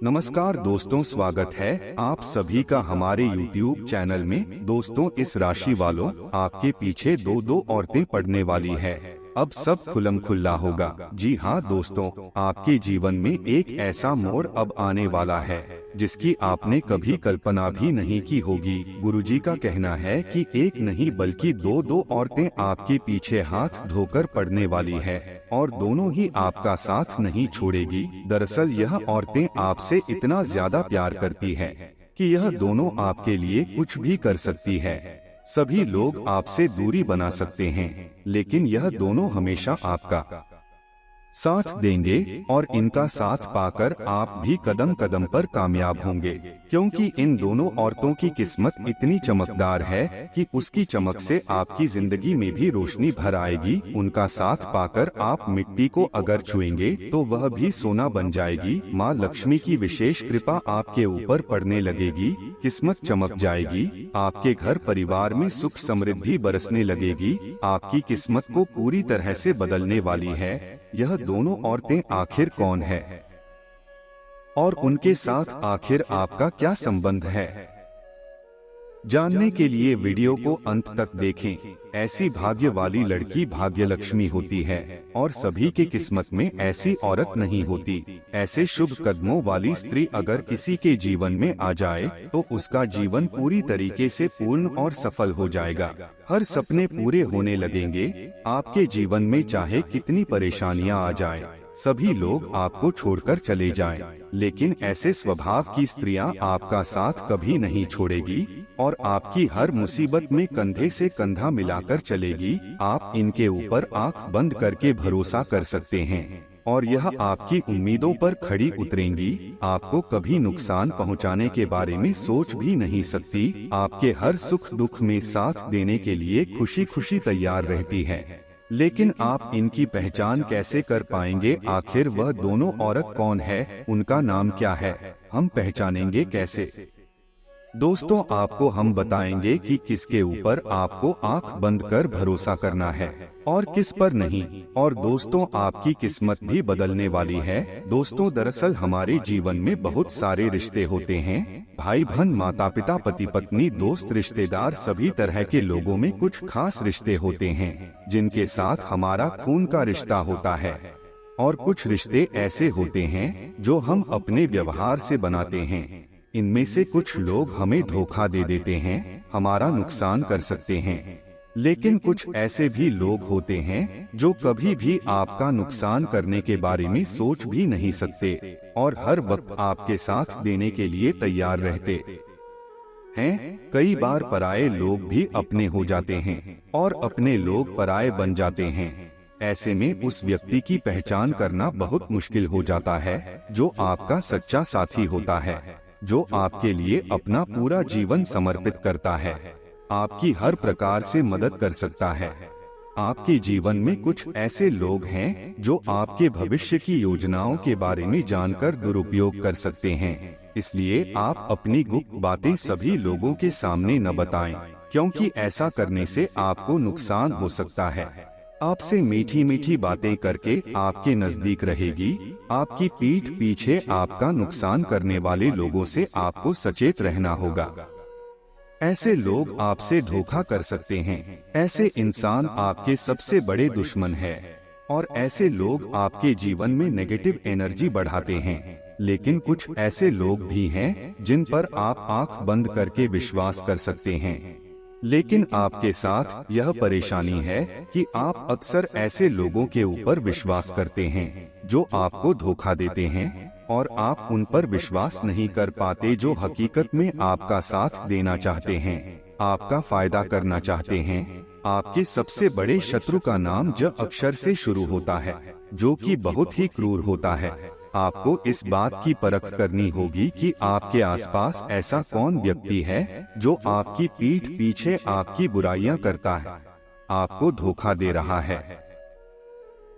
नमस्कार दोस्तों, स्वागत है आप सभी का हमारे YouTube चैनल में। दोस्तों, इस राशि वालों, आपके पीछे दो दो औरतें पड़ने वाली है। अब सब खुल्लम खुल्ला होगा। जी हाँ दोस्तों, आपके जीवन में एक ऐसा मोड़ अब आने वाला है जिसकी आपने कभी कल्पना भी नहीं की होगी। गुरुजी का कहना है कि एक नहीं बल्कि दो दो औरतें आपके पीछे हाथ धोकर पड़ने वाली है और दोनों ही आपका साथ नहीं छोड़ेगी। दरअसल यह औरतें आपसे इतना ज्यादा प्यार करती है कि यह दोनों आपके लिए कुछ भी कर सकती है। सभी लोग आपसे दूरी बना सकते हैं, लेकिन यह दोनों हमेशा आपका साथ देंगे और इनका साथ पाकर आप भी कदम कदम पर कामयाब होंगे, क्योंकि इन दोनों औरतों की किस्मत इतनी चमकदार है कि उसकी चमक से आपकी जिंदगी में भी रोशनी भर आएगी। उनका साथ पाकर आप मिट्टी को अगर छुएंगे तो वह भी सोना बन जाएगी। माँ लक्ष्मी की विशेष कृपा आपके ऊपर पड़ने लगेगी, किस्मत चमक जाएगी, आपके घर परिवार में सुख समृद्धि बरसने लगेगी। आपकी किस्मत को पूरी तरह से बदलने वाली है। यह दोनों औरतें आखिर कौन है और उनके साथ आखिर आपका क्या संबंध है? जानने के लिए वीडियो को अंत तक देखें। ऐसी भाग्य वाली लड़की भाग्य लक्ष्मी होती है और सभी की किस्मत में ऐसी औरत नहीं होती। ऐसे शुभ कदमों वाली स्त्री अगर किसी के जीवन में आ जाए तो उसका जीवन पूरी तरीके से पूर्ण और सफल हो जाएगा। हर सपने पूरे होने लगेंगे। आपके जीवन में चाहे कितनी परेशानियां आ जाए, सभी लोग आपको छोड़कर चले जाएं, लेकिन ऐसे स्वभाव की स्त्रियां आपका साथ कभी नहीं छोड़ेगी और आपकी हर मुसीबत में कंधे से कंधा मिलाकर चलेगी। आप इनके ऊपर आंख बंद करके भरोसा कर सकते हैं और यह आपकी उम्मीदों पर खड़ी उतरेंगी। आपको कभी नुकसान पहुंचाने के बारे में सोच भी नहीं सकती। आपके हर सुख दुख में साथ देने के लिए खुशी खुशी तैयार रहती है। लेकिन आप इनकी पहचान कैसे कर पाएंगे? आखिर वह दोनों औरत कौन है, उनका नाम क्या है, हम पहचानेंगे कैसे? दोस्तों, आपको हम बताएंगे कि किसके ऊपर आपको आंख बंद कर भरोसा करना है और किस पर नहीं। और दोस्तों, आपकी किस्मत भी बदलने वाली है। दोस्तों, दरअसल हमारे जीवन में बहुत सारे रिश्ते होते हैं। भाई बहन, माता पिता, पति पत्नी, दोस्त, रिश्तेदार, सभी तरह के लोगों में कुछ खास रिश्ते होते हैं जिनके साथ हमारा खून का रिश्ता होता है। और कुछ रिश्ते ऐसे होते हैं जो हम अपने व्यवहार से बनाते हैं। इनमें से कुछ लोग हमें धोखा दे देते हैं, हमारा नुकसान कर सकते हैं, लेकिन कुछ ऐसे भी लोग होते हैं जो कभी भी आपका नुकसान करने के बारे में सोच भी नहीं सकते और हर वक्त आपके साथ देने के लिए तैयार रहते हैं। कई बार पराये लोग भी अपने हो जाते हैं और अपने लोग पराये बन जाते हैं। ऐसे में उस व्यक्ति की पहचान करना बहुत मुश्किल हो जाता है जो आपका सच्चा साथी होता है, जो आपके लिए अपना पूरा जीवन समर्पित करता है, आपकी हर प्रकार से मदद कर सकता है। आपके जीवन में कुछ ऐसे लोग हैं जो आपके भविष्य की योजनाओं के बारे में जानकर दुरुपयोग कर सकते हैं। इसलिए आप अपनी गुप्त बातें सभी लोगों के सामने न बताएं, क्योंकि ऐसा करने से आपको नुकसान हो सकता है। आपसे मीठी मीठी बातें करके आपके नजदीक रहेगी। आपकी पीठ पीछे आपका नुकसान करने वाले लोगों से आपको सचेत रहना होगा। ऐसे लोग आपसे धोखा कर सकते हैं। ऐसे इंसान आपके सबसे बड़े दुश्मन हैं और ऐसे लोग आपके जीवन में नेगेटिव एनर्जी बढ़ाते हैं। लेकिन कुछ ऐसे लोग भी हैं जिन पर आप आंख बंद करके विश्वास कर सकते हैं। लेकिन आपके साथ यह परेशानी है कि आप अक्सर ऐसे लोगों के ऊपर विश्वास करते हैं जो आपको धोखा देते हैं और आप उन पर विश्वास नहीं कर पाते जो हकीकत में आपका साथ देना चाहते हैं, आपका फायदा करना चाहते हैं। आपके सबसे बड़े शत्रु का नाम ज अक्षर से शुरू होता है, जो कि बहुत ही क्रूर होता है। आपको इस बात की परख करनी होगी कि आपके आसपास ऐसा कौन व्यक्ति है जो आपकी पीठ पीछे आपकी बुराइयां करता है, आपको धोखा दे रहा है।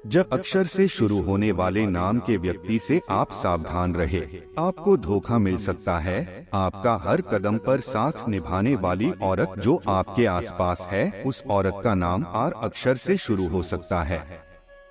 जब अक्षर से शुरू होने वाले नाम के व्यक्ति से आप सावधान रहे, आपको धोखा मिल सकता है। आपका हर कदम पर साथ निभाने वाली औरत जो आपके आसपास है, उस औरत का नाम आर अक्षर से शुरू हो सकता है।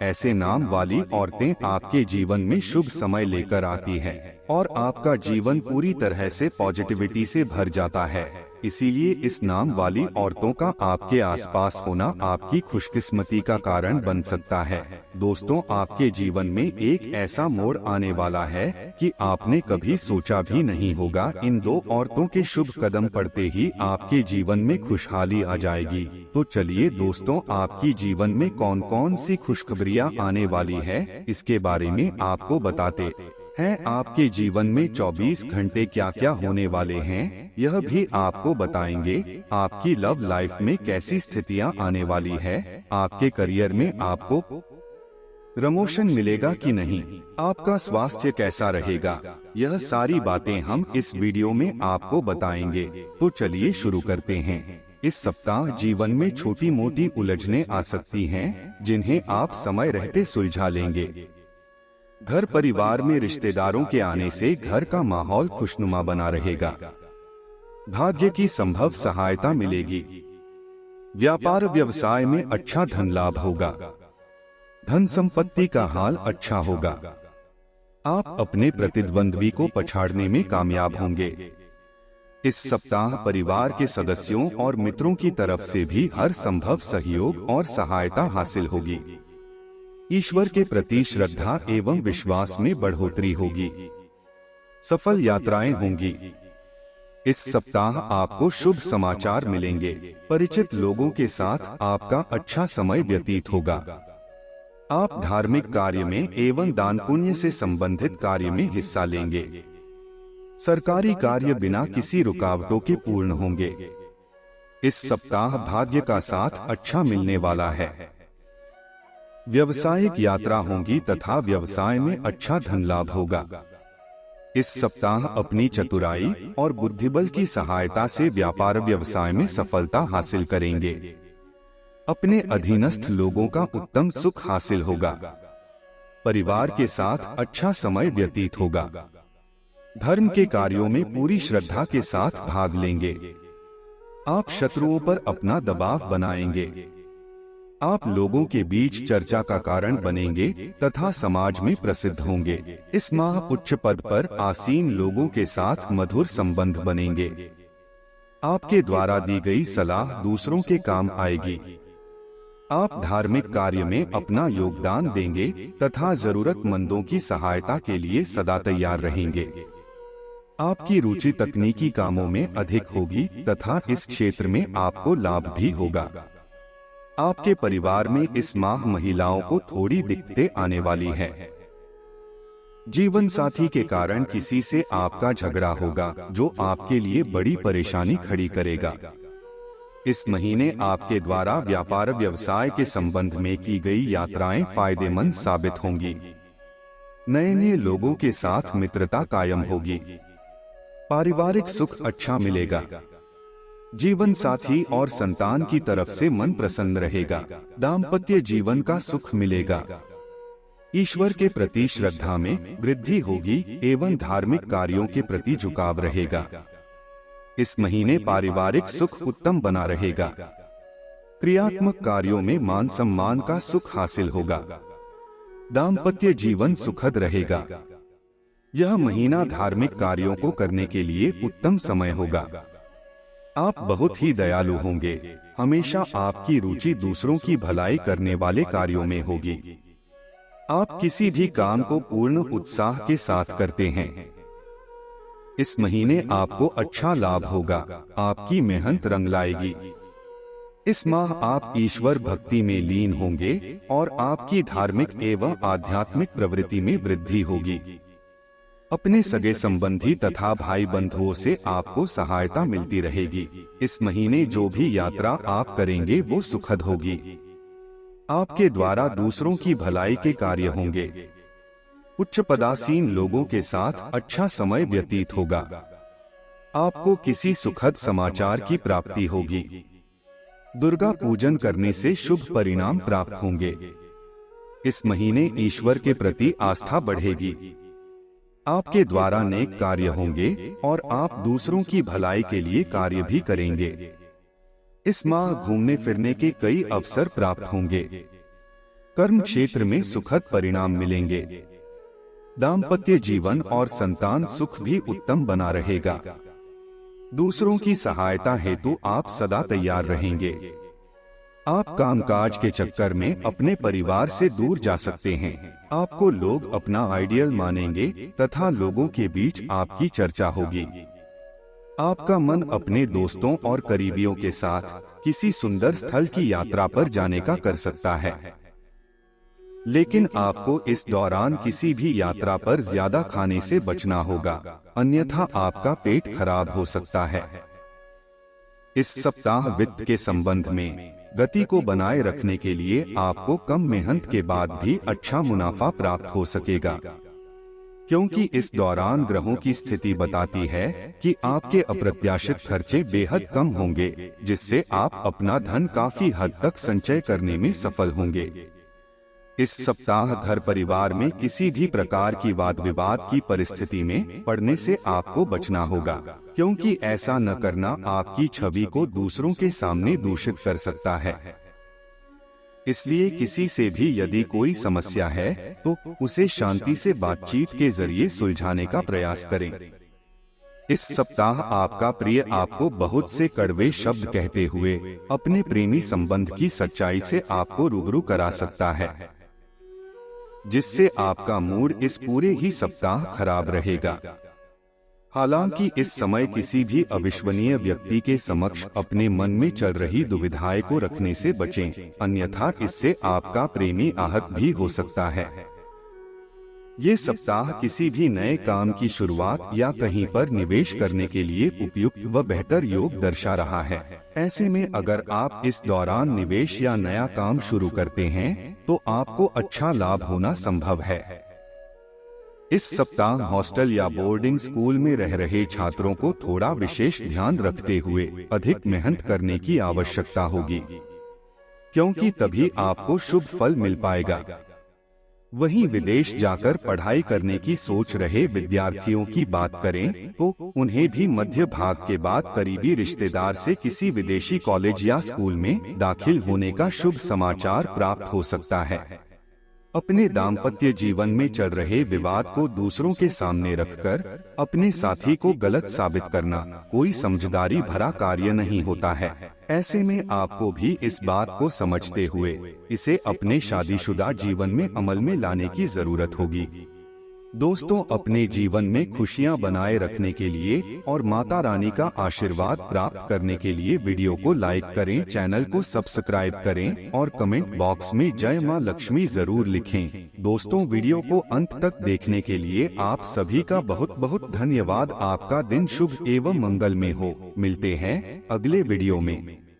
ऐसे नाम वाली औरतें आपके जीवन में शुभ समय लेकर आती है और आपका जीवन पूरी तरह से पॉजिटिविटी से भर जाता है। इसीलिए इस नाम वाली औरतों का आपके आसपास होना आपकी खुशकिस्मती का कारण बन सकता है। दोस्तों, आपके जीवन में एक ऐसा मोड़ आने वाला है कि आपने कभी सोचा भी नहीं होगा। इन दो औरतों के शुभ कदम पड़ते ही आपके जीवन में खुशहाली आ जाएगी। तो चलिए दोस्तों, आपकी जीवन में कौन कौन सी खुशखबरियां आने वाली है, इसके बारे में आपको बताते हैं। आपके जीवन में 24 घंटे क्या क्या होने वाले हैं, यह भी आपको बताएंगे। आपकी लव लाइफ में कैसी स्थितियां आने वाली है, आपके करियर में आपको प्रमोशन मिलेगा कि नहीं, आपका स्वास्थ्य कैसा रहेगा, यह सारी बातें हम इस वीडियो में आपको बताएंगे। तो चलिए शुरू करते हैं। इस सप्ताह जीवन में छोटी मोटी उलझनें आ सकती हैं, जिन्हें आप समय रहते सुलझा लेंगे। घर परिवार में रिश्तेदारों के आने से घर का माहौल खुशनुमा बना रहेगा। भाग्य की संभव सहायता मिलेगी। व्यापार व्यवसाय में अच्छा धन लाभ होगा। धन संपत्ति का हाल अच्छा होगा। आप अपने प्रतिद्वंद्वी को पछाड़ने में कामयाब होंगे। इस सप्ताह परिवार के सदस्यों और मित्रों की तरफ से भी हर संभव सहयोग और सहायता हासिल होगी। ईश्वर के प्रति श्रद्धा एवं विश्वास में बढ़ोतरी होगी। सफल यात्राएं होंगी। इस सप्ताह आपको शुभ समाचार मिलेंगे। परिचित लोगों के साथ आपका अच्छा समय व्यतीत होगा। आप धार्मिक कार्य में एवं दान पुण्य से संबंधित कार्य में हिस्सा लेंगे। सरकारी कार्य बिना किसी रुकावटों के पूर्ण होंगे। इस सप्ताह भाग्य का साथ अच्छा मिलने वाला है। व्यावसायिक यात्रा होगी तथा व्यवसाय में अच्छा धन लाभ होगा। इस सप्ताह अपनी चतुराई और बुद्धिबल की सहायता से व्यापार व्यवसाय में सफलता हासिल करेंगे। अपने अधीनस्थ लोगों का उत्तम सुख हासिल होगा। परिवार के साथ अच्छा समय व्यतीत होगा। धर्म के कार्यों में पूरी श्रद्धा के साथ भाग लेंगे। आप शत्रुओं पर अपना दबाव बनाएंगे। आप लोगों के बीच चर्चा का कारण बनेंगे तथा समाज में प्रसिद्ध होंगे। इस माह उच्च पद पर आसीन लोगों के साथ मधुर संबंध बनेंगे। आपके द्वारा दी गई सलाह दूसरों के काम आएगी। आप धार्मिक कार्य में अपना योगदान देंगे तथा जरूरतमंदों की सहायता के लिए सदा तैयार रहेंगे। आपकी रुचि तकनीकी कामों में अधिक होगी तथा इस क्षेत्र में आपको लाभ भी होगा। आपके परिवार में इस माह महिलाओं को थोड़ी दिक्कतें आने वाली है। जीवन साथी के कारण किसी से आपका झगड़ा होगा, जो आपके लिए बड़ी परेशानी खड़ी करेगा। इस महीने आपके द्वारा व्यापार व्यवसाय के संबंध में की गई यात्राएं फायदेमंद साबित होंगी। नए नए लोगों के साथ मित्रता कायम होगी। पारिवारिक सुख अच्छा मिलेगा। जीवन साथी और संतान की तरफ से मन प्रसन्न रहेगा। दाम्पत्य जीवन का सुख मिलेगा। ईश्वर के प्रति श्रद्धा में वृद्धि होगी एवं धार्मिक कार्यों के प्रति झुकाव रहेगा। इस महीने पारिवारिक सुख उत्तम बना रहेगा। क्रियात्मक कार्यों में मान सम्मान का सुख हासिल होगा। दाम्पत्य जीवन सुखद रहेगा। यह महीना धार्मिक कार्यों को करने के लिए उत्तम समय होगा। आप बहुत ही दयालु होंगे। हमेशा आपकी रुचि दूसरों की भलाई करने वाले कार्यों में होगी। आप किसी भी काम को पूर्ण उत्साह के साथ करते हैं। इस महीने आपको अच्छा लाभ होगा। आपकी मेहनत रंग लाएगी। इस माह आप ईश्वर भक्ति में लीन होंगे और आपकी धार्मिक एवं आध्यात्मिक प्रवृत्ति में वृद्धि होगी। अपने सगे संबंधी तथा भाई बंधुओं से आपको सहायता मिलती रहेगी। इस महीने जो भी यात्रा आप करेंगे वो सुखद होगी। आपके द्वारा दूसरों की भलाई के कार्य होंगे। उच्च पदासीन लोगों के साथ अच्छा समय व्यतीत होगा। आपको किसी सुखद समाचार की प्राप्ति होगी। दुर्गा पूजन करने से शुभ परिणाम प्राप्त होंगे। इस महीने ईश्वर के प्रति आस्था बढ़ेगी। आपके द्वारा नेक कार्य होंगे और आप दूसरों की भलाई के लिए कार्य भी करेंगे। इस माह घूमने फिरने के कई अवसर प्राप्त होंगे। कर्म क्षेत्र में सुखद परिणाम मिलेंगे। दाम्पत्य जीवन और संतान सुख भी उत्तम बना रहेगा। दूसरों की सहायता हेतु आप सदा तैयार रहेंगे। आप कामकाज के चक्कर में अपने परिवार से दूर जा सकते हैं। आपको लोग अपना आइडियल मानेंगे तथा लोगों के बीच आपकी चर्चा होगी। आपका मन अपने दोस्तों और करीबियों के साथ किसी सुंदर स्थल की यात्रा पर जाने का कर सकता है, लेकिन आपको इस दौरान किसी भी यात्रा पर ज्यादा खाने से बचना होगा, अन्यथा आपका पेट खराब हो सकता है। इस सप्ताह वित्त के संबंध में गति को बनाए रखने के लिए आपको कम मेहनत के बाद भी अच्छा मुनाफा प्राप्त हो सकेगा, क्योंकि इस दौरान ग्रहों की स्थिति बताती है कि आपके अप्रत्याशित खर्चे बेहद कम होंगे, जिससे आप अपना धन काफी हद तक संचय करने में सफल होंगे। इस सप्ताह घर परिवार में किसी भी प्रकार की वाद विवाद की परिस्थिति में पड़ने से आपको बचना होगा, क्योंकि ऐसा न करना आपकी छवि को दूसरों के सामने दूषित कर सकता है। इसलिए किसी से भी यदि कोई समस्या है तो उसे शांति से बातचीत के जरिए सुलझाने का प्रयास करें। इस सप्ताह आपका प्रिय आपको बहुत से कड़वे शब्द कहते हुए अपने प्रेमी संबंध की सच्चाई से आपको रूबरू करा सकता है, जिससे आपका मूड इस पूरे ही सप्ताह खराब रहेगा। हालांकि इस समय किसी भी अविश्वसनीय व्यक्ति के समक्ष अपने मन में चल रही दुविधाएं को रखने से बचें, अन्यथा इससे आपका प्रेमी आहत भी हो सकता है। ये सप्ताह किसी भी नए काम की शुरुआत या कहीं पर निवेश करने के लिए उपयुक्त व बेहतर योग दर्शा रहा है। ऐसे में अगर आप इस दौरान निवेश या नया काम शुरू करते हैं तो आपको अच्छा लाभ होना संभव है। इस सप्ताह हॉस्टल या बोर्डिंग स्कूल में रह रहे छात्रों को थोड़ा विशेष ध्यान रखते हुए अधिक मेहनत करने की आवश्यकता होगी, क्योंकि तभी आपको शुभ फल मिल पाएगा। वहीं विदेश जाकर पढ़ाई करने की सोच रहे विद्यार्थियों की बात करें तो उन्हें भी मध्य भाग के बाद करीबी रिश्तेदार से किसी विदेशी कॉलेज या स्कूल में दाखिल होने का शुभ समाचार प्राप्त हो सकता है। अपने दाम्पत्य जीवन में चल रहे विवाद को दूसरों के सामने रखकर अपने साथी को गलत साबित करना कोई समझदारी भरा कार्य नहीं होता है। ऐसे में आपको भी इस बात को समझते हुए इसे अपने शादीशुदा जीवन में अमल में लाने की जरूरत होगी। दोस्तों, अपने जीवन में खुशियां बनाए रखने के लिए और माता रानी का आशीर्वाद प्राप्त करने के लिए वीडियो को लाइक करें, चैनल को सब्सक्राइब करें और कमेंट बॉक्स में जय मां लक्ष्मी जरूर लिखें। दोस्तों, वीडियो को अंत तक देखने के लिए आप सभी का बहुत बहुत धन्यवाद। आपका दिन शुभ एवं मंगलमय हो। मिलते हैं अगले वीडियो में।